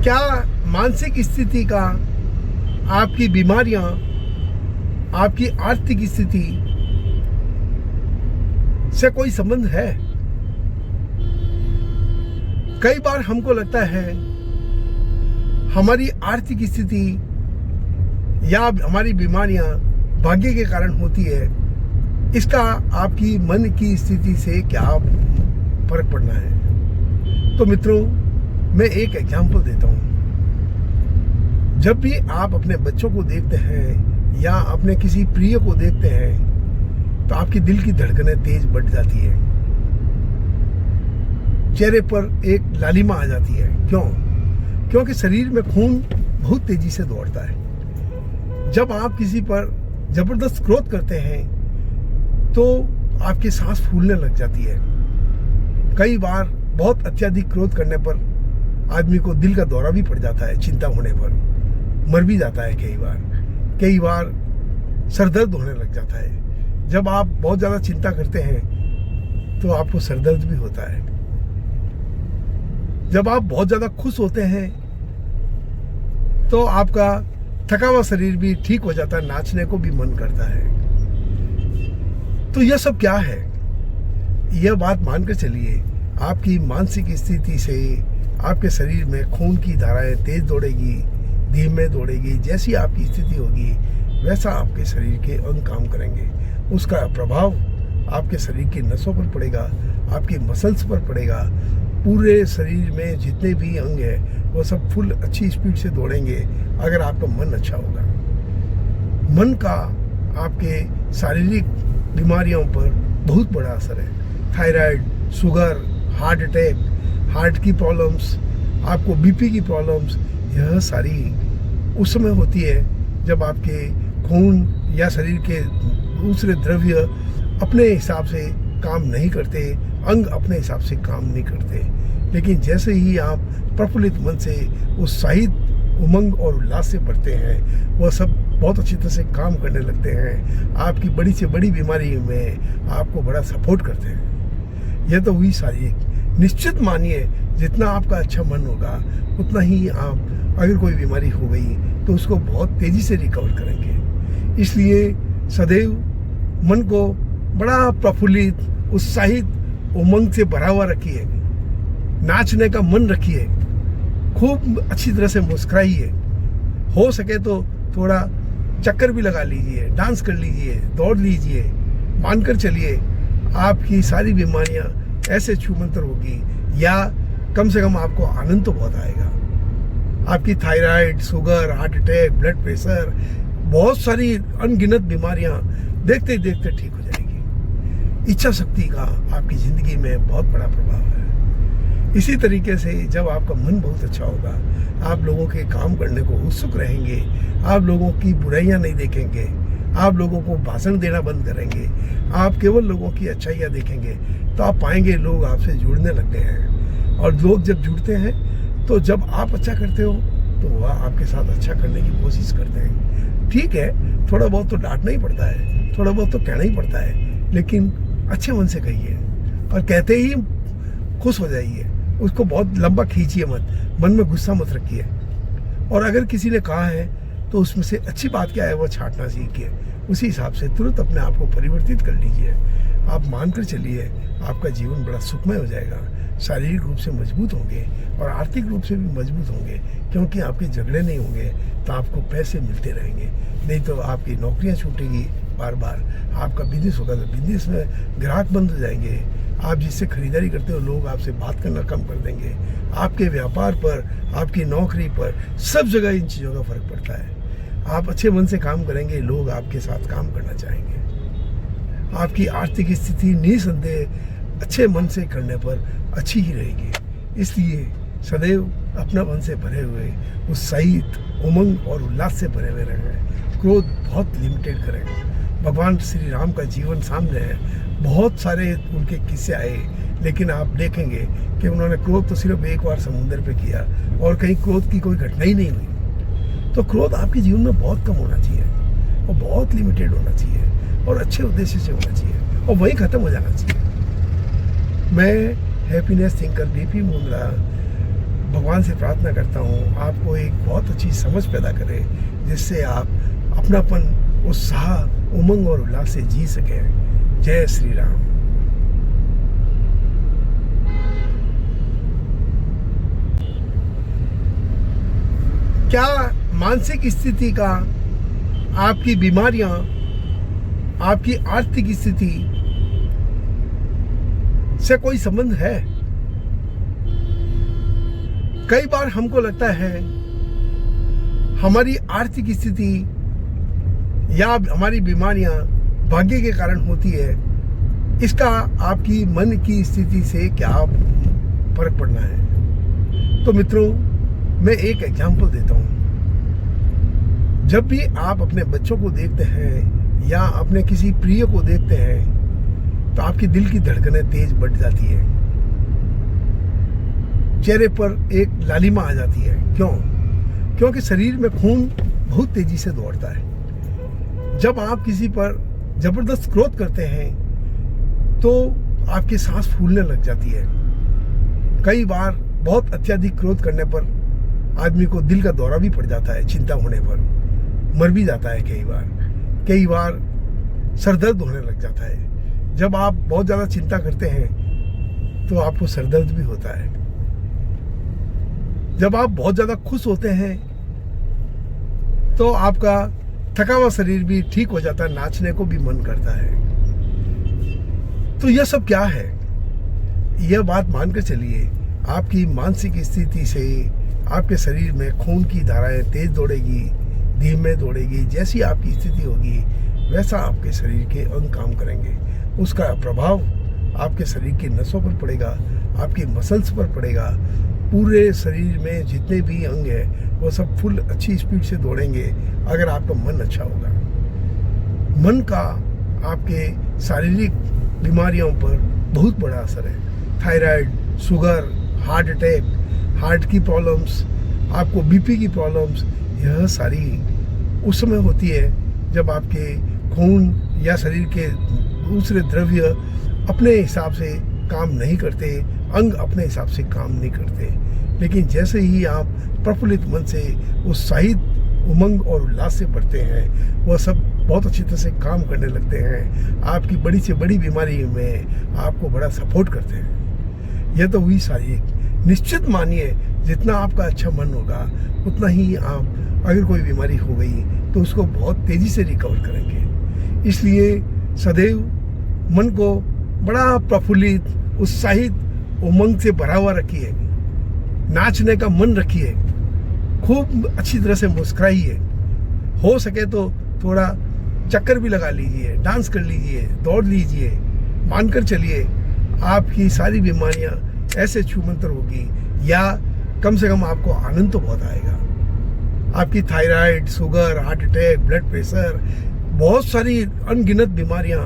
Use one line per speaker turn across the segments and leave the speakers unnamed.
क्या मानसिक स्थिति का आपकी बीमारियां, आपकी आर्थिक स्थिति से कोई संबंध है? कई बार हमको लगता है हमारी आर्थिक स्थिति या हमारी बीमारियां भाग्य के कारण होती है। इसका आपकी मन की स्थिति से क्या फर्क पड़ना है? तो मित्रों, मैं एक एग्जाम्पल देता हूँ। जब भी आप अपने बच्चों को देखते हैं या अपने किसी प्रिय को देखते हैं तो आपकी दिल की धड़कनें तेज बढ़ जाती है, चेहरे पर एक लालिमा आ जाती है। क्यों? क्योंकि शरीर में खून बहुत तेजी से दौड़ता है। जब आप किसी पर जबरदस्त क्रोध करते हैं तो आपकी सांस फूलने लग जाती है। कई बार बहुत अत्यधिक क्रोध करने पर आदमी को दिल का दौरा भी पड़ जाता है, चिंता होने पर मर भी जाता है। कई बार सरदर्द होने लग जाता है। जब आप बहुत ज़्यादा चिंता करते हैं तो आपको सरदर्द भी होता है। जब आप बहुत ज़्यादा खुश होते हैं तो आपका थका हुआ शरीर भी ठीक हो जाता है, नाचने को भी मन करता है। तो यह सब क्या है? यह बात मानकर चलिए, आपकी मानसिक स्थिति से आपके शरीर में खून की धाराएं तेज दौड़ेगी, धीमे दौड़ेगी। जैसी आपकी स्थिति होगी वैसा आपके शरीर के अंग काम करेंगे। उसका प्रभाव आपके शरीर की नसों पर पड़ेगा, आपकी मसल्स पर पड़ेगा। पूरे शरीर में जितने भी अंग हैं वो सब फुल अच्छी स्पीड से दौड़ेंगे अगर आपका मन अच्छा होगा। मन का आपके शारीरिक बीमारियों पर बहुत बड़ा असर है। Thyroid, sugar, heart attack, heart की प्रॉब्लम्स, आपको बीपी की प्रॉब्लम्स, यह सारी उस समय होती है जब आपके खून या शरीर के दूसरे द्रव्य अपने हिसाब से काम नहीं करते, अंग अपने हिसाब से काम नहीं करते। लेकिन जैसे ही आप प्रफुल्लित मन से, उत्साहित, उमंग और उल्लास से बढ़ते हैं, वह सब बहुत अच्छी तरह से काम करने लगते हैं। आपकी बड़ी से बड़ी बीमारी में आपको बड़ा सपोर्ट करते हैं। यह तो हुई शारीरिक। निश्चित मानिए, जितना आपका अच्छा मन होगा उतना ही आप, अगर कोई बीमारी हो गई तो उसको बहुत तेजी से रिकवर करेंगे। इसलिए सदैव मन को बड़ा प्रफुल्लित, उत्साहित, उमंग से भरा हुआ रखिए। नाचने का मन रखिए, खूब अच्छी तरह से मुस्कुराइए। हो सके तो थोड़ा चक्कर भी लगा लीजिए, डांस कर लीजिए, दौड़ लीजिए। मानकर चलिए आपकी सारी बीमारियां ऐसे छूमंतर होगी, या कम से कम आपको आनंद तो बहुत आएगा। आपकी thyroid, sugar, heart attack, blood pressure, बहुत सारी अनगिनत बीमारियां देखते देखते ठीक हो जाएगी। इच्छा शक्ति का आपकी जिंदगी में बहुत बड़ा प्रभाव है। इसी तरीके से जब आपका मन बहुत अच्छा होगा, आप लोगों के काम करने को उत्सुक रहेंगे, आप लोगों की बुराइयां नहीं देखेंगे, आप लोगों को भाषण देना बंद करेंगे, आप केवल लोगों की अच्छाइयाँ देखेंगे, तो आप पाएंगे लोग आपसे जुड़ने लग गए हैं। और लोग जब जुड़ते हैं तो जब आप अच्छा करते हो तो वह आपके साथ अच्छा करने की कोशिश करते हैं। ठीक है, थोड़ा बहुत तो डांटना ही पड़ता है, थोड़ा बहुत तो कहना ही पड़ता है, लेकिन अच्छे मन से कहिए और कहते ही खुश हो जाइए। उसको बहुत लंबा खींचिए मत, मन में गुस्सा मत रखिए। और अगर किसी ने कहा है तो उसमें से अच्छी बात क्या है वो छांटना सीखिए। उसी हिसाब से तुरंत अपने आप को परिवर्तित कर लीजिए। आप मानकर चलिए आपका जीवन बड़ा सुखमय हो जाएगा। शारीरिक रूप से मजबूत होंगे और आर्थिक रूप से भी मजबूत होंगे, क्योंकि आपके झगड़े नहीं होंगे तो आपको पैसे मिलते रहेंगे। नहीं तो आपकी नौकरियां छूटेगी बार बार, आपका बिजनेस होगा तो बिजनेस में ग्राहक बंद हो जाएंगे। आप जिससे खरीदारी करते हो लोग आपसे बात करना कम कर देंगे। आपके व्यापार पर, आपकी नौकरी पर, सब जगह इन चीज़ों का फर्क पड़ता है। आप अच्छे मन से काम करेंगे, लोग आपके साथ काम करना चाहेंगे। आपकी आर्थिक स्थिति निसंदेह अच्छे मन से करने पर अच्छी ही रहेगी। इसलिए सदैव अपना मन से भरे हुए, उत्साहित, उमंग और उल्लास से भरे हुए रहें। क्रोध बहुत लिमिटेड करें। भगवान श्री राम का जीवन सामने है, बहुत सारे उनके किस्से आए, लेकिन आप देखेंगे कि उन्होंने क्रोध तो सिर्फ एक बार समुद्र पे किया और कहीं क्रोध की कोई घटना ही नहीं हुई। तो क्रोध आपके जीवन में बहुत कम होना चाहिए और बहुत लिमिटेड होना चाहिए और अच्छे उद्देश्य से होना चाहिए और वहीं ख़त्म हो जाना चाहिए। मैं हैप्पीनेस थिंकर बीपी मुंद्रा भगवान से प्रार्थना करता हूँ आपको एक बहुत अच्छी समझ पैदा करे, जिससे आप अपनापन, उत्साह, उमंग और उल्लास से जी सकें। जय श्री राम। क्या मानसिक स्थिति का, आपकी बीमारियां, आपकी आर्थिक स्थिति से कोई संबंध है? कई बार हमको लगता है हमारी आर्थिक स्थिति या हमारी बीमारियां भाग्य के कारण होती है। इसका आपकी मन की स्थिति से क्या फर्क पड़ना है? तो मित्रों, मैं एक एग्जाम्पल देता हूँ। जब भी आप अपने बच्चों को देखते हैं या अपने किसी प्रिय को देखते हैं तो आपकी दिल की धड़कनें तेज बढ़ जाती है, चेहरे पर एक लालिमा आ जाती है। क्यों? क्योंकि शरीर में खून बहुत तेजी से दौड़ता है। जब आप किसी पर जबरदस्त क्रोध करते हैं तो आपकी सांस फूलने लग जाती है। कई बार बहुत अत्यधिक क्रोध करने पर आदमी को दिल का दौरा भी पड़ जाता है, चिंता होने पर मर भी जाता है। कई बार सर दर्द होने लग जाता है। जब आप बहुत ज़्यादा चिंता करते हैं तो आपको सर दर्द भी होता है। जब आप बहुत ज़्यादा खुश होते हैं तो आपका थका हुआ शरीर भी ठीक हो जाता है, नाचने को भी मन करता है। तो यह सब क्या है? यह बात मानकर चलिए, आपकी मानसिक स्थिति से आपके शरीर में खून की धाराएं तेज दौड़ेगी, धीमे दौड़ेगी। जैसी आपकी स्थिति होगी वैसा आपके शरीर के अंग काम करेंगे। उसका प्रभाव आपके शरीर की नसों पर पड़ेगा, आपकी मसल्स पर पड़ेगा। पूरे शरीर में जितने भी अंग हैं वो सब फुल अच्छी स्पीड से दौड़ेंगे अगर आपका मन अच्छा होगा। मन का आपके शारीरिक बीमारियों पर बहुत बड़ा असर है। Thyroid, sugar, heart attack, heart की प्रॉब्लम्स, आपको बीपी की प्रॉब्लम्स, यह सारी उस समय होती है जब आपके खून या शरीर के दूसरे द्रव्य अपने हिसाब से काम नहीं करते, अंग अपने हिसाब से काम नहीं करते। लेकिन जैसे ही आप प्रफुल्लित मन से, उत्साहित, उमंग और उल्लास से बढ़ते हैं, वह सब बहुत अच्छी तरह से काम करने लगते हैं। आपकी बड़ी से बड़ी बीमारी में आपको बड़ा सपोर्ट करते हैं। यह तो हुई सारी। निश्चित मानिए, जितना आपका अच्छा मन होगा उतना ही आप, अगर कोई बीमारी हो गई तो उसको बहुत तेजी से रिकवर करेंगे। इसलिए सदैव मन को बड़ा प्रफुल्लित, उत्साहित, उमंग से भरा हुआ रखिए। नाचने का मन रखिए, खूब अच्छी तरह से मुस्कुराइए। हो सके तो थोड़ा चक्कर भी लगा लीजिए, डांस कर लीजिए, दौड़ लीजिए। मानकर चलिए आपकी सारी बीमारियां ऐसे छूमंतर होगी, या कम से कम आपको आनंद तो बहुत आएगा। आपकी thyroid, sugar, heart attack, blood pressure, बहुत सारी अनगिनत बीमारियां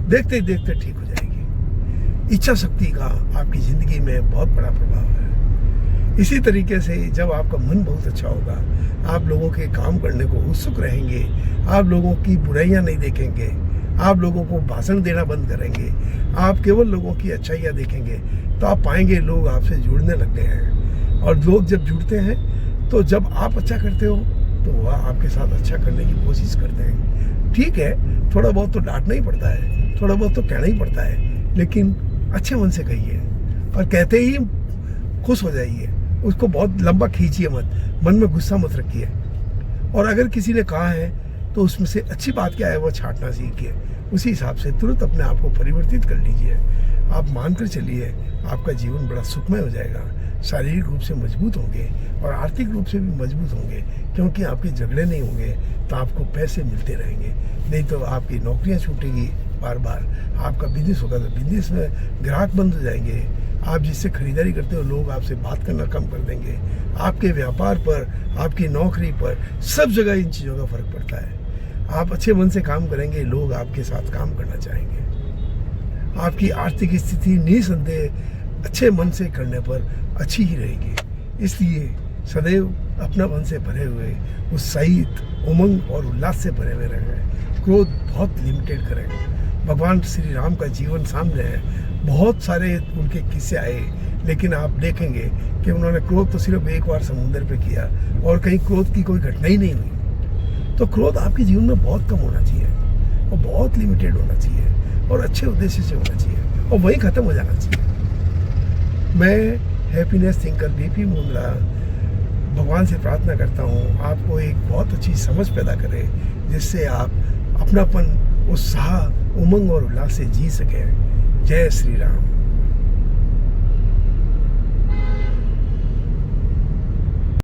देखते देखते ठीक हो जाएगी। इच्छा शक्ति का आपकी जिंदगी में बहुत बड़ा प्रभाव है। इसी तरीके से जब आपका मन बहुत अच्छा होगा, आप लोगों के काम करने को उत्सुक रहेंगे, आप लोगों की बुराइयां नहीं देखेंगे, आप लोगों को भाषण देना बंद करेंगे, आप केवल लोगों की अच्छाइयाँ देखेंगे, तो आप पाएंगे लोग आपसे जुड़ने लगते हैं। और लोग जब जुड़ते हैं तो जब आप अच्छा करते हो तो वह आपके साथ अच्छा करने की कोशिश करते हैं। ठीक है, थोड़ा बहुत तो डांटना ही पड़ता है, थोड़ा बहुत तो कहना ही पड़ता है, लेकिन अच्छे मन से कहिए और कहते ही खुश हो जाइए। उसको बहुत लंबा खींचिए मत, मन में गुस्सा मत रखिए। और अगर किसी ने कहा है तो उसमें से अच्छी बात क्या है वो छांटना सीखिए। उसी हिसाब से तुरंत अपने आप को परिवर्तित कर लीजिए। आप मानकर चलिए आपका जीवन बड़ा सुखमय हो जाएगा। शारीरिक रूप से मजबूत होंगे और आर्थिक रूप से भी मजबूत होंगे, क्योंकि आपके झगड़े नहीं होंगे तो आपको पैसे मिलते रहेंगे। नहीं तो आपकी नौकरियां छूटेगी बार बार। आपका बिजनेस होगा तो बिजनेस में ग्राहक बंद हो जाएंगे। आप जिससे खरीदारी करते हो लोग आपसे बात करना कम कर देंगे। आपके व्यापार पर, आपकी नौकरी पर, सब जगह इन चीज़ों का फर्क पड़ता है। आप अच्छे मन से काम करेंगे, लोग आपके साथ काम करना चाहेंगे। आपकी आर्थिक स्थिति निसंदेह अच्छे मन से करने पर अच्छी ही रहेगी। इसलिए सदैव अपना मन से भरे हुए, उत्साहित, उमंग और उल्लास से भरे हुए रहें। क्रोध बहुत लिमिटेड करें। भगवान श्री राम का जीवन सामने है, बहुत सारे उनके किस्से आए, लेकिन आप देखेंगे कि उन्होंने क्रोध तो सिर्फ एक बार समुद्र पे किया और कहीं क्रोध की कोई घटना ही नहीं हुई। तो क्रोध आपके जीवन में बहुत कम होना चाहिए और बहुत लिमिटेड होना चाहिए और अच्छे उद्देश्य से होना चाहिए और वहीं ख़त्म हो जाना चाहिए। मैं हैप्पीनेस थिंकर बीपी मुंद्रा भगवान से प्रार्थना करता हूँ आपको एक बहुत अच्छी समझ पैदा करे, जिससे आप अपनापन, उत्साह, उमंग और उल्लास से जी सकें। जय श्री राम।